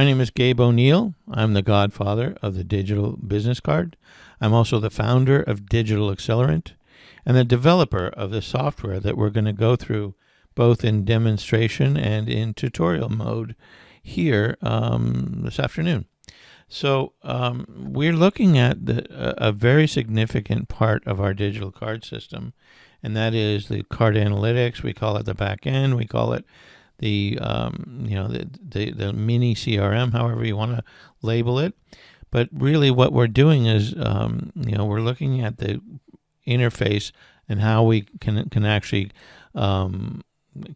My name is Gabe O'Neill. I'm the godfather of the digital business card. I'm also the founder of Digital Accelerant and the developer of the software that we're going to go through both in demonstration and in tutorial mode here this afternoon. So we're looking at a very significant part of our digital card system, and that is the card analytics. We call it the back end. We call it the mini-CRM, however you want to label it. But really what we're doing is, we're looking at the interface and how we can actually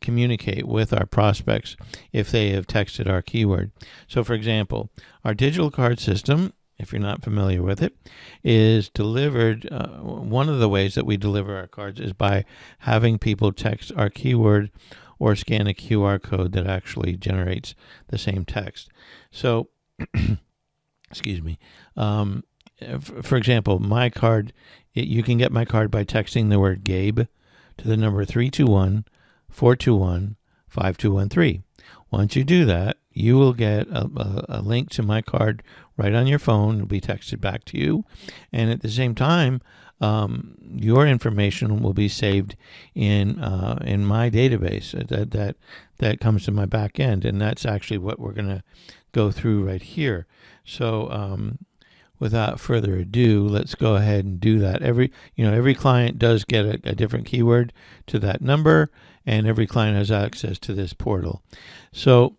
communicate with our prospects if they have texted our keyword. So for example, our digital card system, if you're not familiar with it, is delivered. One of the ways that we deliver our cards is by having people text our keyword or scan a QR code that actually generates the same text. So, excuse me. For example, my card, you can get my card by texting the word GABE to the number 321-421-5213. Once you do that, you will get a link to my card right on your phone. It'll be texted back to you. And at the same time, your information will be saved in my database that comes to my back end. And that's actually what we're going to go through right here. So without further ado, let's go ahead and do that. Every client does get a different keyword to that number, and every client has access to this portal. So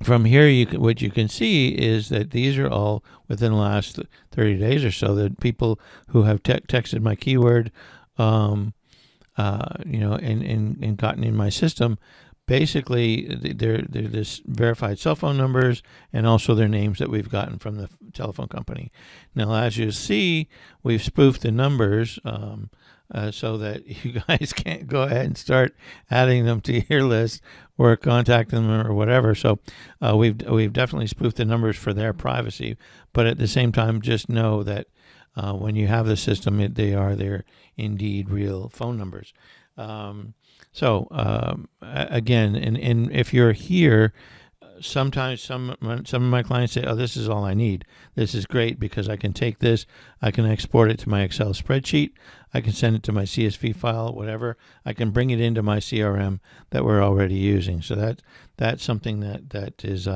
from here, what you can see is that these are all within the last 30 days or so. The people who have texted my keyword, and gotten in my system, basically they're this verified cell phone numbers and also their names that we've gotten from the telephone company. Now, as you see, we've spoofed the numbers so that you guys can't go ahead and start adding them to your list or contacting them or whatever. So we've definitely spoofed the numbers for their privacy, but at the same time, just know that when you have the system, they are their indeed real phone numbers. Again, and if you're here, sometimes some of my clients say, "Oh, this is all I need. This is great because I can take this, I can export it to my Excel spreadsheet, I can send it to my CSV file, whatever. I can bring it into my CRM that we're already using." So that's something that is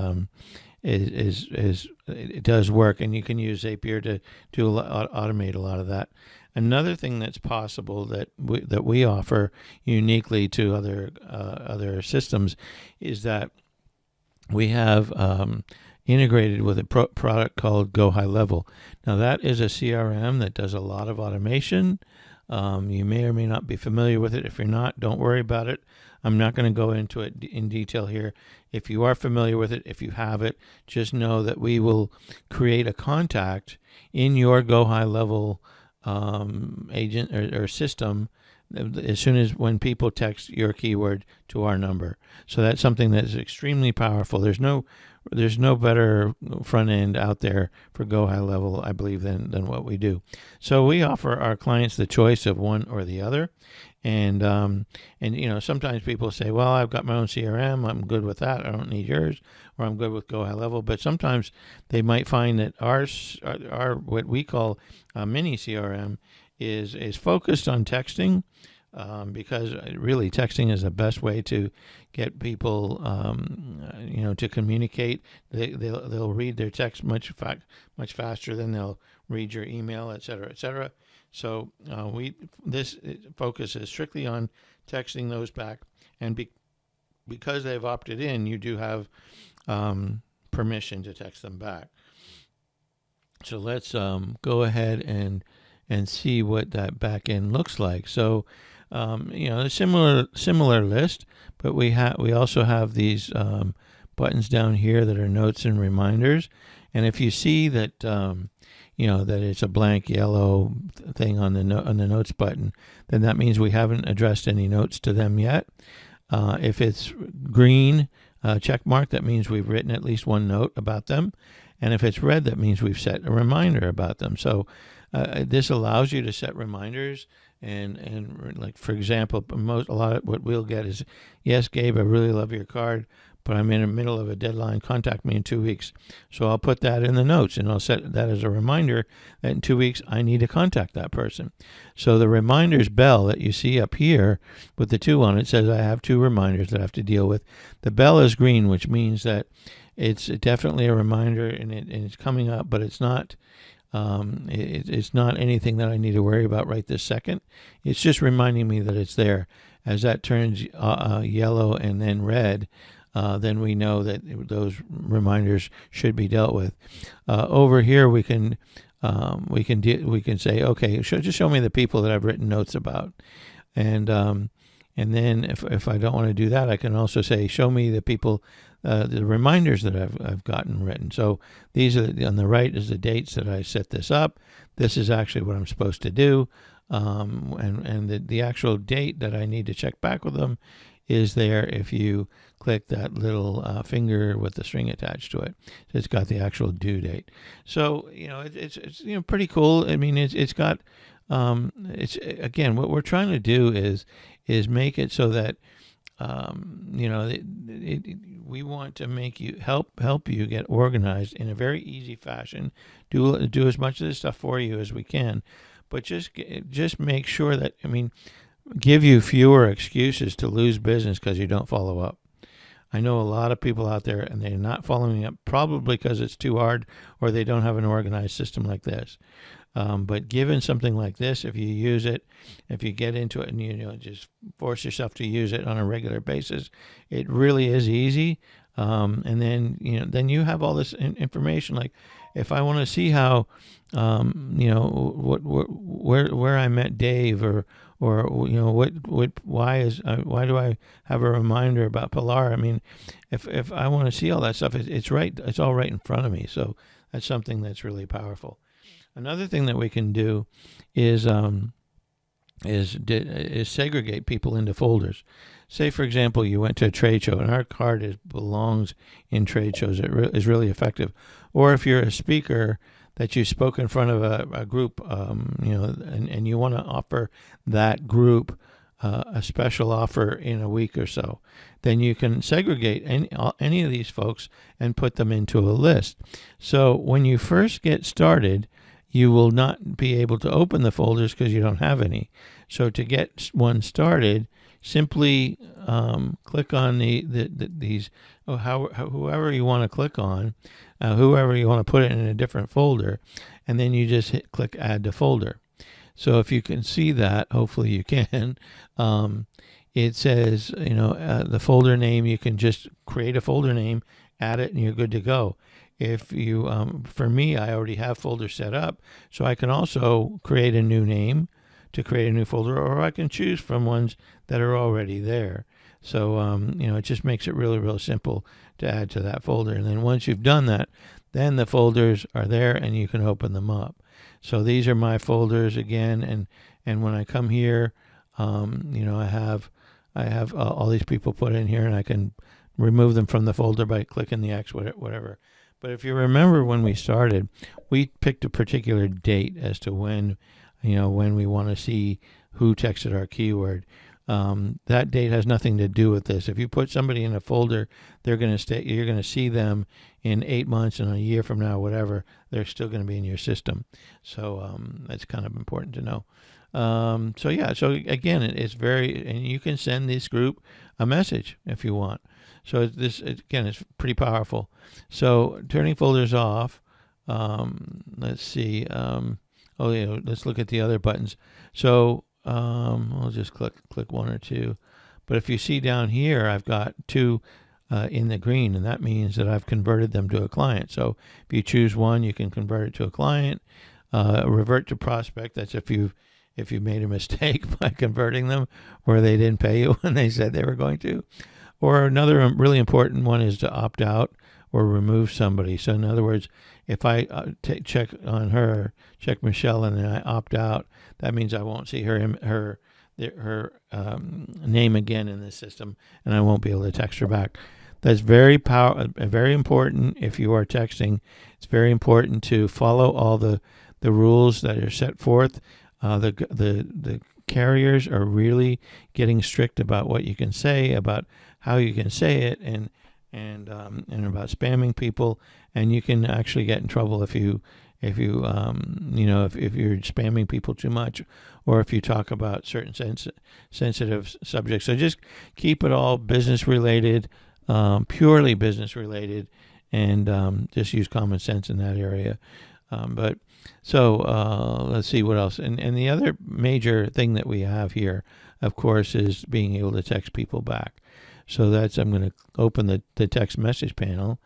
it does work, and you can use Zapier to automate a lot of that. Another thing that's possible that we offer uniquely to other systems is that we have integrated with a product called Go High Level. Now that is a CRM that does a lot of automation. You may or may not be familiar with it. If you're not, don't worry about it. I'm not going to go into it in detail here. If you are familiar with it, if you have it, just know that we will create a contact in your Go High Level agent or system as soon as when people text your keyword to our number. So that's something that's extremely powerful. There's no better front end out there for Go High Level, I believe, than what we do. So we offer our clients the choice of one or the other. And sometimes people say, well, I've got my own CRM, I'm good with that, I don't need yours, or I'm good with Go High Level. But sometimes they might find that our what we call a mini-CRM is focused on texting, because really texting is the best way to get people, to communicate. They'll read their text much faster than they'll read your email, et cetera, et cetera. So this focuses strictly on texting those back, and because they've opted in, you do have permission to text them back. So let's go ahead and see what that back end looks like. So a similar list, but we also have these buttons down here that are notes and reminders. And if you see that that it's a blank yellow thing on the notes button, then that means we haven't addressed any notes to them yet. If it's green check mark, that means we've written at least one note about them. And if it's red, that means we've set a reminder about them. So this allows you to set reminders. And like, for example, a lot of what we'll get is, yes, Gabe, I really love your card, but I'm in the middle of a deadline. Contact me in 2 weeks. So I'll put that in the notes, and I'll set that as a reminder that in 2 weeks I need to contact that person. So the reminders bell that you see up here with the 2 on it says I have 2 reminders that I have to deal with. The bell is green, which means that it's definitely a reminder, and it's coming up, but it's not. It's not anything that I need to worry about right this second. It's just reminding me that it's there. As that turns yellow and then red, then we know that those reminders should be dealt with. Over here, we can say, okay, just show me the people that I've written notes about, and then if I don't want to do that, I can also say, show me the people. The reminders that I've gotten written. So these are on the right is the dates that I set this up. This is actually what I'm supposed to do, and the actual date that I need to check back with them is there if you click that little finger with the string attached to it. So it's got the actual due date. So it's pretty cool. I mean it's got it's again what we're trying to do is make it so that we want to make you help you get organized in a very easy fashion. Do as much of this stuff for you as we can, but just make sure that give you fewer excuses to lose business because you don't follow up. I know a lot of people out there and they're not following up, probably because it's too hard or they don't have an organized system like this. But given something like this, if you use it, if you get into it and just force yourself to use it on a regular basis, it really is easy. And then you have all this information. Like if I want to see how, where I met Dave or why do I have a reminder about Pilar? I mean, if I want to see all that stuff, it's all right in front of me. So that's something that's really powerful. Another thing that we can do is segregate people into folders. Say, for example, you went to a trade show, and our card belongs in trade shows. It is really effective. Or if you're a speaker that you spoke in front of a group, and you want to offer that group a special offer in a week or so, then you can segregate any of these folks and put them into a list. So when you first get started, you will not be able to open the folders because you don't have any. So to get one started, simply click on these whoever you want to click on, whoever you want to put it in a different folder, and then you just click Add to Folder. So if you can see that, hopefully you can. It says the folder name. You can just create a folder name, add it, and you're good to go. If you, for me, I already have folders set up, so I can also create a new name to create a new folder, or I can choose from ones that are already there. So, it just makes it really, real simple to add to that folder. And then once you've done that, then the folders are there and you can open them up. So these are my folders again. And when I come here, I have all these people put in here, and I can remove them from the folder by clicking the X, whatever. But if you remember when we started, we picked a particular date as to when we want to see who texted our keyword. That date has nothing to do with this. If you put somebody in a folder, you're going to see them in 8 months and a year from now, whatever. They're still going to be in your system. So that's kind of important to know. So again, it's and you can send this group a message if you want. So it's pretty powerful. So turning folders off. Let's see. Let's look at the other buttons. So I'll just click one or two. But if you see down here, I've got 2 in the green, and that means that I've converted them to a client. So if you choose one, you can convert it to a client. Revert to prospect. That's if you made a mistake by converting them, or they didn't pay you when they said they were going to. Or another really important one is to opt out or remove somebody. So in other words, if I check Michelle, and then I opt out, that means I won't see her name again in the system, and I won't be able to text her back. That's very important. If you are texting, it's very important to follow all the rules that are set forth. The carriers are really getting strict about what you can say, about how you can say it, and and about spamming people, and you can actually get in trouble if you if you're spamming people too much, or if you talk about certain sensitive subjects. So just keep it all business related, purely business related, and just use common sense in that area. But so let's see what else. And the other major thing that we have here, of course, is being able to text people back. So I'm going to open the text message panel,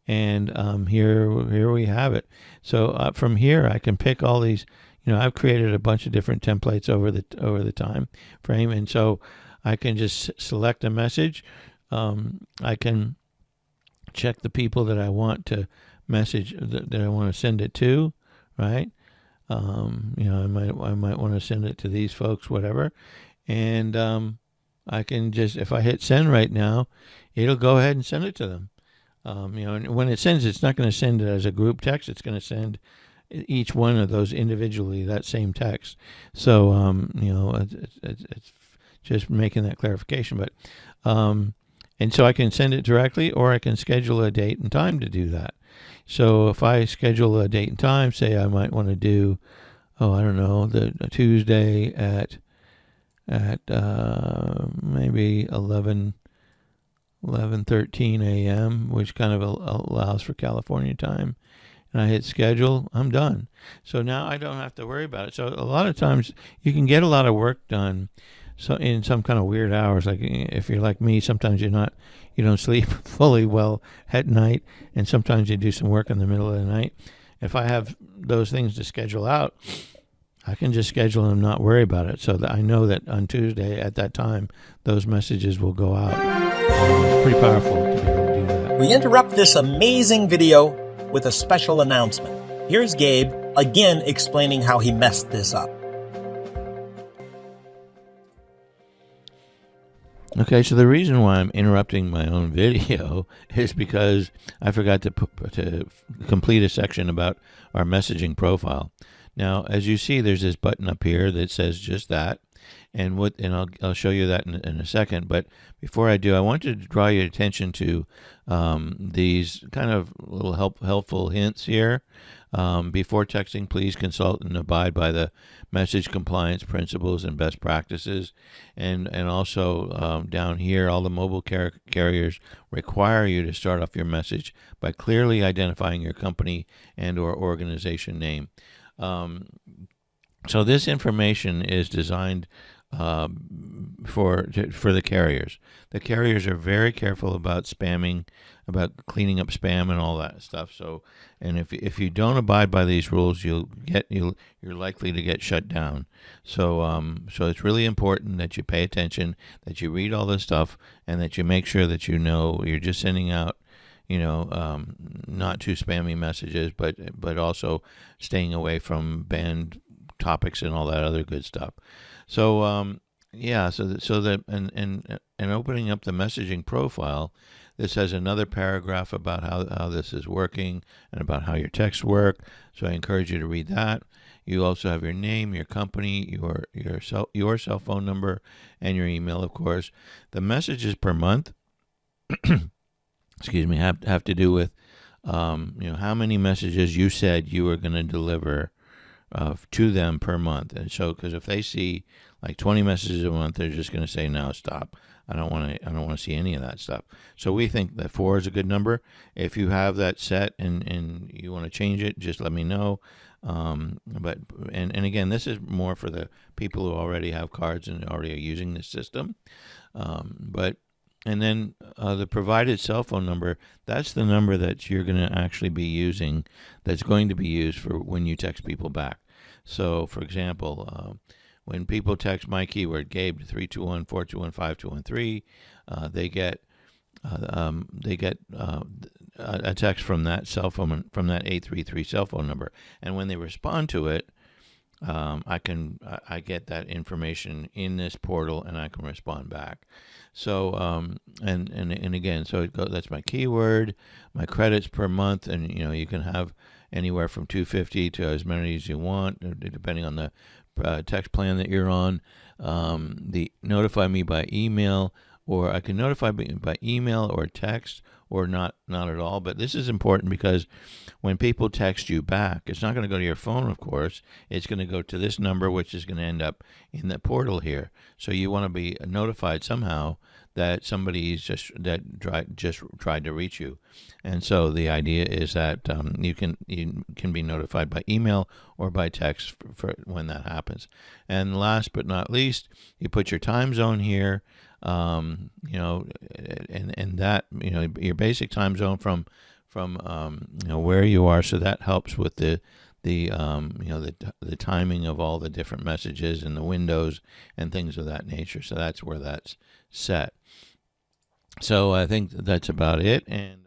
and here we have it. So from here, I can pick all these. I've created a bunch of different templates over the time frame, and so I can just select a message. I can check the people that I want to message, that I want to send it to, right? I might want to send it to these folks, whatever, and I can just, if I hit send right now, it'll go ahead and send it to them. And when it sends, it's not going to send it as a group text. It's going to send each one of those individually, that same text. So, it's just making that clarification. But, and so I can send it directly, or I can schedule a date and time to do that. So if I schedule a date and time, say I might want to do, the Tuesday at maybe 11:13 a.m., which kind of allows for California time, and I hit schedule, I'm done. So now I don't have to worry about it. So a lot of times you can get a lot of work done in some kind of weird hours. Like if you're like me, sometimes you don't sleep fully well at night, and sometimes you do some work in the middle of the night. If I have those things to schedule out, I can just schedule and not worry about it, so that I know that on Tuesday at that time, those messages will go out. It's pretty powerful to be able to do that. We interrupt this amazing video with a special announcement. Here's Gabe again explaining how he messed this up. Okay, so the reason why I'm interrupting my own video is because I forgot to complete a section about our messaging profile. Now, as you see, there's this button up here that says just that, and I'll show you that in a second. But before I do, I want to draw your attention to these kind of little helpful hints here. Before texting, please consult and abide by the message compliance principles and best practices. And also down here, all the mobile carriers require you to start off your message by clearly identifying your company and or organization name. So this information is designed for the carriers. The carriers are very careful about spamming, about cleaning up spam and all that stuff. So, and if you don't abide by these rules, you're likely to get shut down. So so it's really important that you pay attention, that you read all this stuff, and that you make sure that you're just sending out not too spammy messages, but also staying away from banned topics and all that other good stuff. So and opening up the messaging profile, this has another paragraph about how this is working and about how your texts work. So I encourage you to read that. You also have your name, your company, your cell phone number, and your email, of course. The messages per month excuse me, have to do with, how many messages you said you were going to deliver to them per month. And so, because if they see like 20 messages a month, they're just going to say, no, stop. I don't want to see any of that stuff. So we think that 4 is a good number. If you have that set and you want to change it, just let me know. But again, this is more for the people who already have cards and already are using this system. And then the provided cell phone number, that's the number that you're going to actually be using, that's going to be used for when you text people back. So, for example, when people text my keyword, Gabe, to 321-421-5213, they get a text from that cell phone, from that 833 cell phone number. And when they respond to it, I get that information in this portal, and I can respond back. So and again, so that's my keyword, my credits per month, and you can have anywhere from 250 to as many as you want, depending on the text plan that you're on. The notify me by email, or I can notify me by email or text or not at all. But this is important because when people text you back, it's not going to go to your phone, of course. It's going to go to this number, which is going to end up in the portal here. So you want to be notified somehow that somebody's just tried to reach you. And so the idea is that you can be notified by email or by text for when that happens. And last but not least, you put your time zone here. And that, your basic time zone from where you are. So that helps with the timing of all the different messages and the windows and things of that nature. So that's where that's set. So I think that's about it. And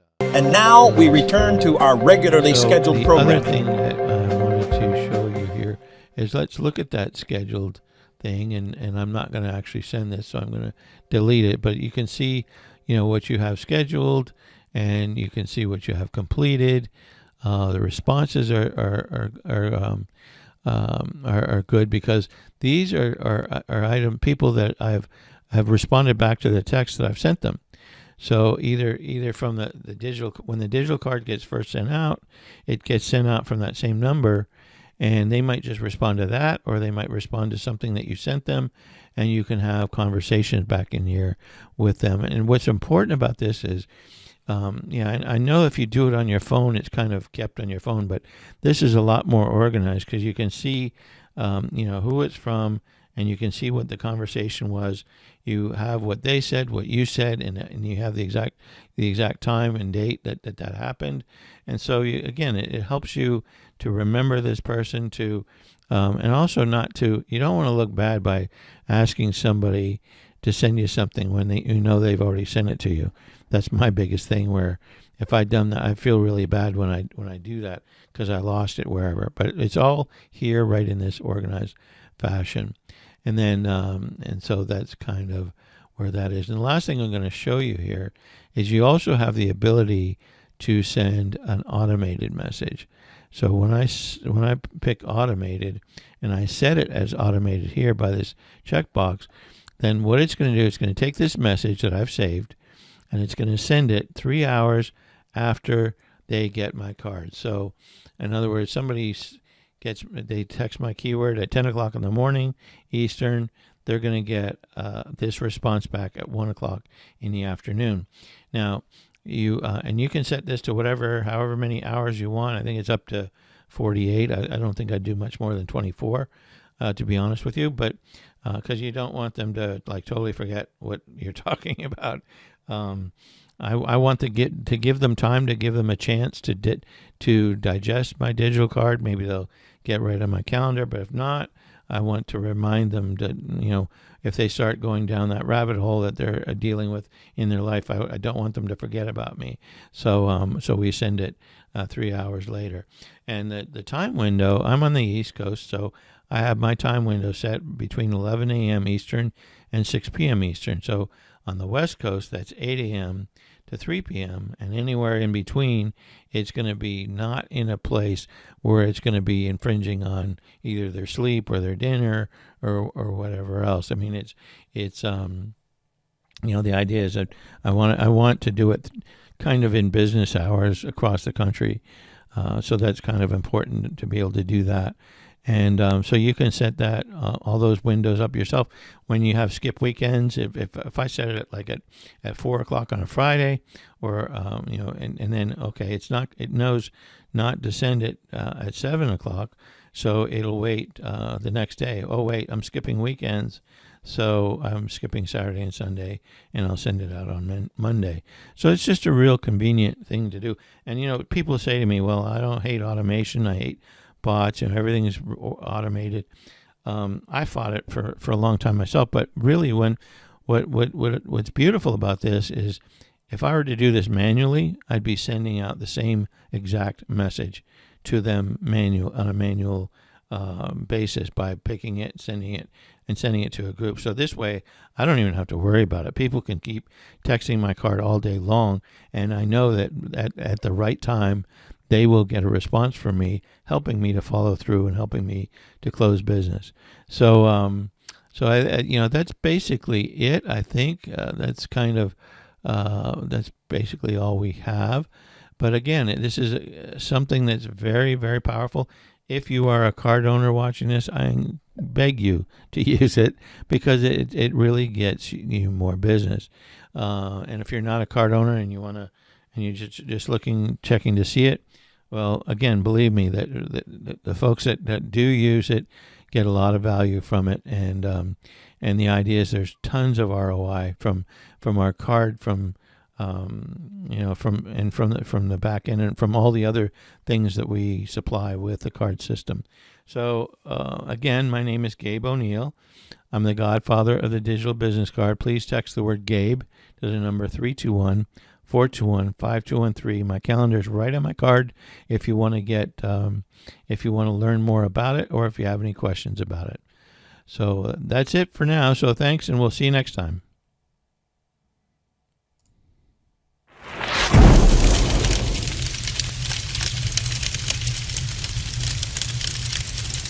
now we return to our regularly scheduled program. The other thing that I wanted to show you here is let's look at that scheduled thing, and I'm not going to actually send this, so I'm going to delete it. But you can see, what you have scheduled, and you can see what you have completed. The responses are good because these are people that have responded back to the text that I've sent them. So either from the digital, when the digital card gets first sent out, it gets sent out from that same number, and they might just respond to that, or they might respond to something that you sent them, and you can have conversations back in here with them. And what's important about this is, I know if you do it on your phone, it's kind of kept on your phone, but this is a lot more organized because you can see, who it's from, and you can see what the conversation was. You have what they said, what you said, and you have the exact time and date that happened. And so it helps you to remember this person and also you don't want to look bad by asking somebody to send you something when they've already sent it to you. That's my biggest thing, where if I'd done that, I feel really bad when I do that because I lost it wherever. But it's all here right in this organized fashion. And then, and so that's kind of where that is. And the last thing I'm going to show you here is you also have the ability to send an automated message. So when I pick automated and I set it as automated here by this checkbox, then what it's going to do is going to take this message that I've saved, and it's going to send it 3 hours after they get my card. So in other words, they text my keyword at 10 o'clock in the morning Eastern, they're going to get this response back at 1 o'clock in the afternoon. Now, you can set this to however many hours you want. I think it's up to 48. I don't think I'd do much more than 24, to be honest with you, but because you don't want them to totally forget what you're talking about. I want to give them time, to give them a chance to digest my digital card. Maybe they'll get right on my calendar, but if not, I want to remind them that, if they start going down that rabbit hole that they're dealing with in their life, I don't want them to forget about me. So we send it 3 hours later. And the time window, I'm on the East Coast, so I have my time window set between 11 a.m. Eastern and 6 p.m. Eastern. So on the West Coast, that's 8 a.m. to 3 p.m. And anywhere in between, it's going to be not in a place where it's going to be infringing on either their sleep or their dinner or whatever else. I mean, it's the idea is that I want to do it kind of in business hours across the country. So that's kind of important to be able to do that. And so you can set that all those windows up yourself. When you have skip weekends, if I set it at 4 o'clock on a Friday, or and then it knows not to send it at 7 o'clock, so it'll wait the next day. Oh wait, I'm skipping weekends, so I'm skipping Saturday and Sunday, and I'll send it out on Monday. So it's just a real convenient thing to do. And people say to me, "Well, I don't hate automation. I hate bots, and everything is automated." I fought it for a long time myself, but really, what's beautiful about this is, if I were to do this manually, I'd be sending out the same exact message to them on a manual basis by picking it, sending it to a group. So this way, I don't even have to worry about it. People can keep texting my card all day long, and I know that at the right time, they will get a response from me, helping me to follow through and helping me to close business. So, that's basically it. I think that's kind of That's basically all we have. But again, this is something that's very, very powerful. If you are a card owner watching this, I beg you to use it, because it really gets you more business. And if you're not a card owner and you're just checking to see it, well, again, believe me that the folks that do use it get a lot of value from it, and the idea is there's tons of ROI from our card, from from the back end, and from all the other things that we supply with the card system. So again, my name is Gabe O'Neill. I'm the godfather of the digital business card. Please text the word Gabe to the number 321-421-5213. My calendar is right on my card if you want to learn more about it, or if you have any questions about it. So that's it for now. So thanks, and we'll see you next time.